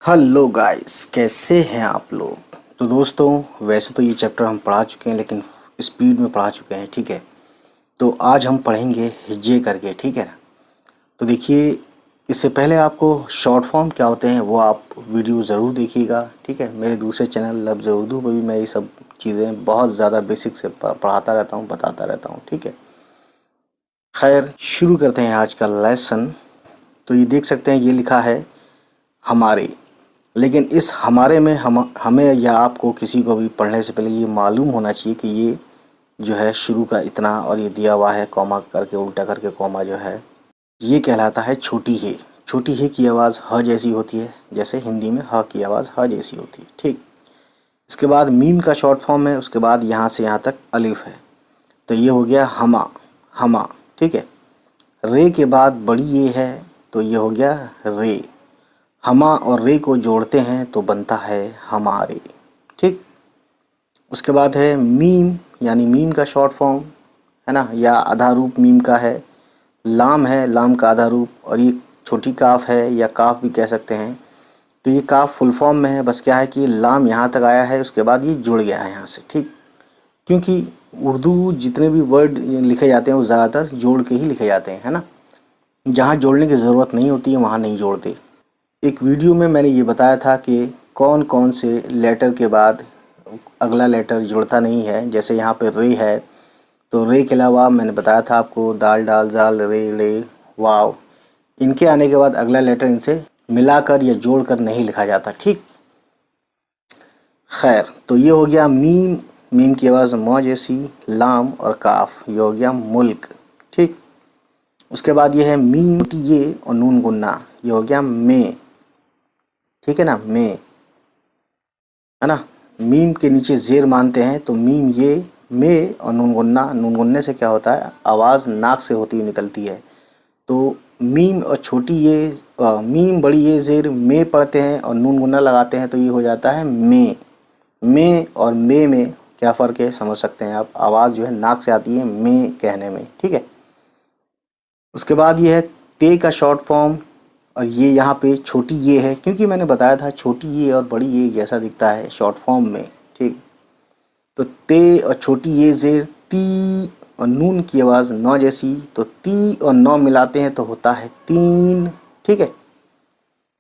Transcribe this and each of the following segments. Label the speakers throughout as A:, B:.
A: Hello guys, कैसे हैं आप लोग। तो दोस्तों, वैसे तो ये चैप्टर हम पढ़ा चुके हैं लेकिन स्पीड में पढ़ा चुके हैं, ठीक है। तो आज हम पढ़ेंगे हिज्जे करके, ठीक है ना। तो देखिए, इससे पहले आपको शॉर्ट फॉर्म क्या होते हैं वो आप वीडियो ज़रूर देखिएगा, ठीक है। मेरे दूसरे चैनल लफ्ज़ उर्दू पर भी मैं ये सब चीज़ें बहुत ज़्यादा बेसिक से पढ़ाता रहता हूँ, बताता रहता हूँ, ठीक है। खैर, शुरू करते हैं आज का लेसन। तो ये देख सकते हैं, ये लिखा है हमारे। लेकिन इस हमारे में हमें या आपको किसी को भी पढ़ने से पहले ये मालूम होना चाहिए कि ये जो है शुरू का इतना और ये दिया हुआ है कॉमा करके, उल्टा करके कॉमा जो है, ये कहलाता है छोटी हे। छोटी हे की आवाज़ ह जैसी होती है, जैसे हिंदी में ह की आवाज़ ह जैसी होती है, ठीक। इसके बाद मीम का शॉर्ट फॉर्म है, उसके बाद यहाँ से यहाँ तक अलिफ है। तो ये हो गया हमा, हमा, ठीक है। रे के बाद बड़ी ये है तो ये हो गया रे। हमा और रे को जोड़ते हैं तो बनता है हमारे, ठीक। उसके बाद है मीम, यानी मीम का शॉर्ट फॉर्म है ना, या आधा रूप मीम का है। लाम है, लाम का आधा रूप, और ये छोटी काफ है या काफ भी कह सकते हैं। तो ये काफ फुल फॉर्म में है, बस क्या है कि लाम यहाँ तक आया है, उसके बाद ये जुड़ गया है यहाँ से, ठीक। क्योंकि उर्दू जितने भी वर्ड लिखे जाते हैं वो ज़्यादातर जोड़ के ही लिखे जाते हैं, है ना। जहाँ जोड़ने की ज़रूरत नहीं होती है वहाँ नहीं जोड़ते। एक वीडियो में मैंने ये बताया था कि कौन कौन से लेटर के बाद अगला लेटर जुड़ता नहीं है। जैसे यहाँ पे रे है, तो रे के अलावा मैंने बताया था आपको दाल, डाल, जाल, रे, रे, वाव, इनके आने के बाद अगला लेटर इनसे मिलाकर या जोड़कर नहीं लिखा जाता, ठीक। खैर, तो ये हो गया मीम। मीम की आवाज़ मौ जैसी, लाम और काफ, ये हो गया मुल्क, ठीक। उसके बाद ये है मीम ये और नून गुन्ना, ये हो गया में, ठीक है ना, में, है ना। मीम के नीचे ज़ेर मानते हैं तो मीम ये, में और नून गुन्ना। नून गुन्ने से क्या होता है, आवाज़ नाक से होती हुई निकलती है। तो मीम और छोटी ये मीम बड़ी ये ज़ेर में पढ़ते हैं और नून गुन्ना लगाते हैं तो ये हो जाता है में और में क्या फ़र्क है समझ सकते हैं आप। आवाज़ जो है नाक से आती है में कहने में, ठीक है। उसके बाद ये है ते का शॉर्ट फॉर्म, और ये यहाँ पे छोटी ये है क्योंकि मैंने बताया था छोटी ये और बड़ी ये जैसा दिखता है शॉर्ट फॉर्म में, ठीक। तो ते और छोटी ये ज़ेर ती, और नून की आवाज़ नौ जैसी, तो ती और नौ मिलाते हैं तो होता है तीन, ठीक है।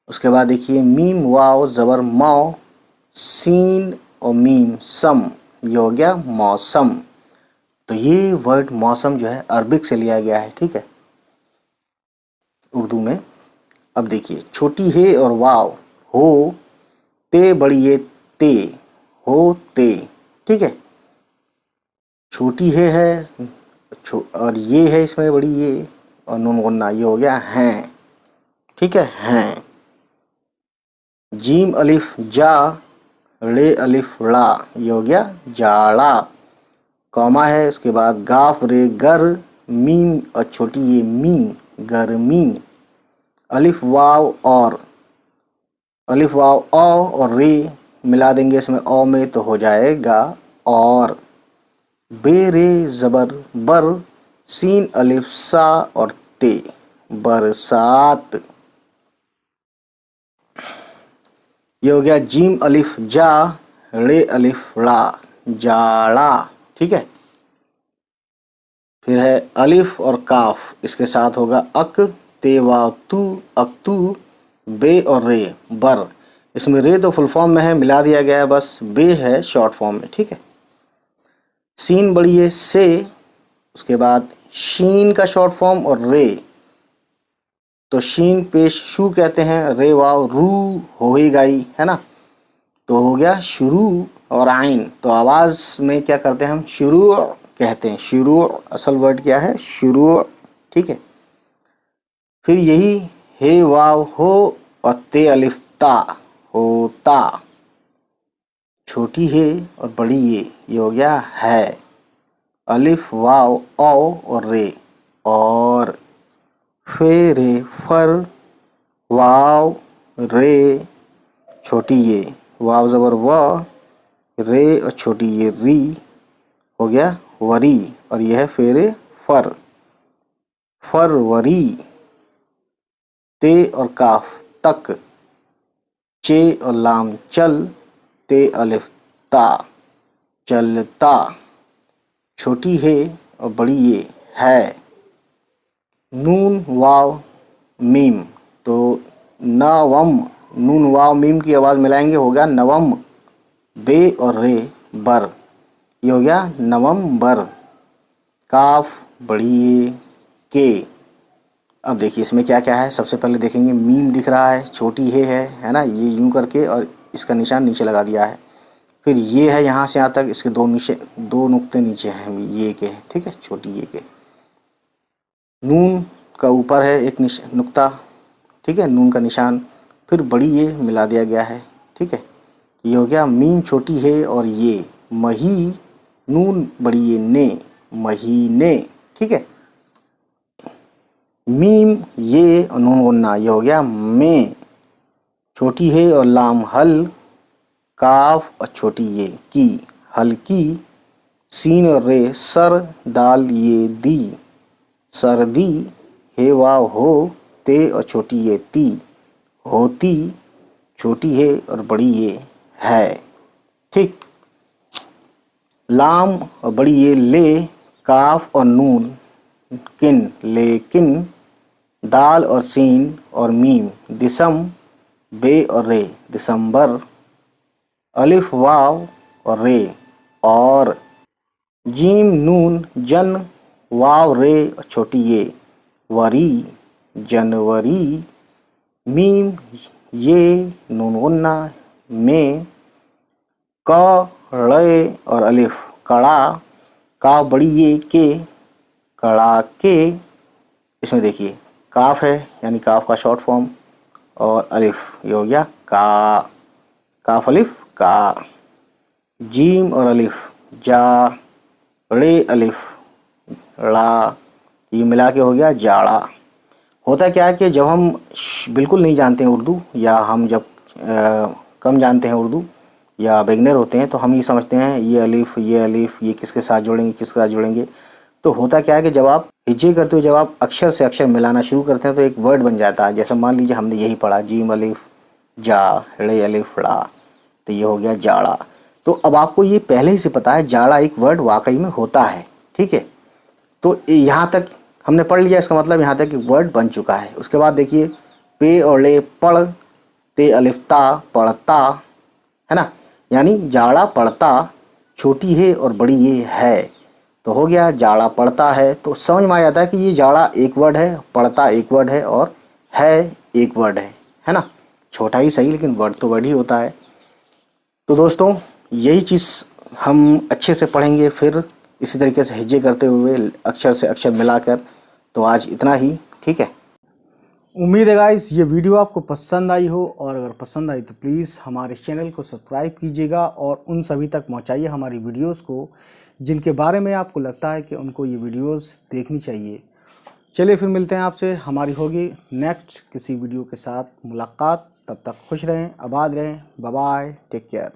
A: उसके बाद देखिए मीम वाव ज़बर मौ, सीन और मीम सम, ये हो गया मौसम। तो ये वर्ड मौसम जो है अरबिक से लिया गया है, ठीक है, उर्दू में। अब देखिए छोटी हे और वाव हो, ते बड़ी ये ते, हो ते, ठीक है। छोटी है और ये है इसमें बड़ी ये और नून गुन्ना, ये हो गया हैं, ठीक है, हैं। जीम अलिफ जा, रे अलिफ ला, ये हो गया जाड़ा। कॉमा है, उसके बाद गाफ रे गर, मीम और छोटी ये मी, गर्मी। अलिफ वाव और, अलिफ वाव औ और रे मिला देंगे इसमें औ में तो हो जाएगा और। बे रे ज़बर बर, सीन अलिफ सा और ते, बरसात। ये हो गया जीम अलिफ जा, रे अलिफ ला, जाड़ा, ठीक है। फिर है अलिफ और काफ, इसके साथ होगा अक, ते वाव तू, अकतू, बे और रे बर। इसमें रे तो फुल फॉर्म में है, मिला दिया गया है, बस बे है शॉर्ट फॉर्म में, ठीक है। सीन बड़ी है से, उसके बाद शीन का शॉर्ट फॉर्म और रे, तो शीन पेश शू कहते हैं, रे वाव रू हो ही गई, है ना। तो हो गया शुरू, और आइन तो आवाज़ में क्या करते हैं हम, शुरू कहते हैं। शुरू असल वर्ड क्या है, शुरू, ठीक है। फिर यही हे वाव हो और ते अलिफ ता, होता। छोटी है और बड़ी ये हो गया है। अलिफ वाव औ और रे और, फे रे फर, वाव रे छोटी ये, वाव ज़बर व, रे और छोटी ये री, हो गया वरी। और यह है फेरे फर, फरवरी। ते और काफ तक, चे और लाम चल, ते अलिफ ता चलता। छोटी है और बड़ी ये है। नून वाव मीम, तो नवम, नून वाव मीम की आवाज़ मिलाएंगे, हो गया नवम। बे और रे बर, ये हो गया नवंबर। काफ बड़ी ये के। अब देखिए इसमें क्या क्या है। सबसे पहले देखेंगे मीम दिख रहा है, छोटी है ना, ये यूं करके और इसका निशान नीचे लगा दिया है। फिर ये है यहाँ से यहाँ तक, इसके दो नुक्ते नीचे हैं ये के, ठीक है, छोटी ये के। नून का ऊपर है एक नुक्ता, ठीक है, नून का निशान। फिर बड़ी ये मिला दिया गया है, ठीक है। ये हो गया मीम छोटी है और ये मही, नून बड़ी ये ने, महीने, ठीक है। मीम ये और नून गुन्ना, ये हो गया में। छोटी है और लाम हल, काफ और छोटी ये की, हल्की। सीन और रे सर, दाल ये दी, सर्दी। हे वाव हो, ते और छोटी ये ती, होती। छोटी है और बड़ी ये है, ठीक। लाम और बड़ी ये ले, काफ और नून किन, लेकिन। दाल और सीन और मीम दिसम, बे और रे दिसंबर। अलिफ वाव और रे और। जीम नून जन, वाव रे और छोटी ये वरी, जनवरी। मीम ये, नून गुन्ना में। क ड़े और अलिफ कड़ा, का बड़ी ये के, कड़ा के। इसमें देखिए काफ है यानी काफ का शॉर्ट फॉर्म, और अलिफ ये हो गया का, काफ अलिफ का। जीम और अलिफ जा, रे अलिफ ड़ा, ये मिला के हो गया जाड़ा। होता क्या है कि जब हम बिल्कुल नहीं जानते हैं उर्दू, या हम जब कम जानते हैं उर्दू या बिगनर होते हैं, तो हम ये समझते हैं ये अलिफ ये किसके साथ जोड़ेंगे, किसके साथ जोड़ेंगे। तो होता क्या है कि जब आप हिज्जे करते हो, जब आप अक्षर से अक्षर मिलाना शुरू करते हैं तो एक वर्ड बन जाता है। जैसे मान लीजिए हमने यही पढ़ा जीम अलिफ जा, रे अलिफ ड़ा, तो ये हो गया जाड़ा। तो अब आपको ये पहले ही से पता है जाड़ा एक वर्ड वाकई में होता है, ठीक है। तो यहाँ तक हमने पढ़ लिया, इसका मतलब यहाँ तक एक वर्ड बन चुका है। उसके बाद देखिए पे और ले पढ़, ते अलिफ ता पढ़ता, है ना, यानी जाड़ा पड़ता। छोटी है और बड़ी ये है, तो हो गया जाड़ा पड़ता है। तो समझ में आ जाता है कि ये जाड़ा एक वर्ड है, पड़ता एक वर्ड है और है एक वर्ड है ना। छोटा ही सही लेकिन वर्ड तो वर्ड ही होता है। तो दोस्तों यही चीज़ हम अच्छे से पढ़ेंगे फिर इसी तरीके से हिज्जे करते हुए अक्षर से अक्षर मिलाकर। तो आज इतना ही, ठीक है। उम्मीद है गाइस ये वीडियो आपको पसंद आई हो, और अगर पसंद आई तो प्लीज़ हमारे चैनल को सब्सक्राइब कीजिएगा और उन सभी तक पहुंचाइए हमारी वीडियोस को जिनके बारे में आपको लगता है कि उनको ये वीडियोस देखनी चाहिए। चलिए फिर मिलते हैं आपसे, हमारी होगी नेक्स्ट किसी वीडियो के साथ मुलाकात। तब तक खुश रहें, आबाद रहें, बाय बाय, टेक केयर।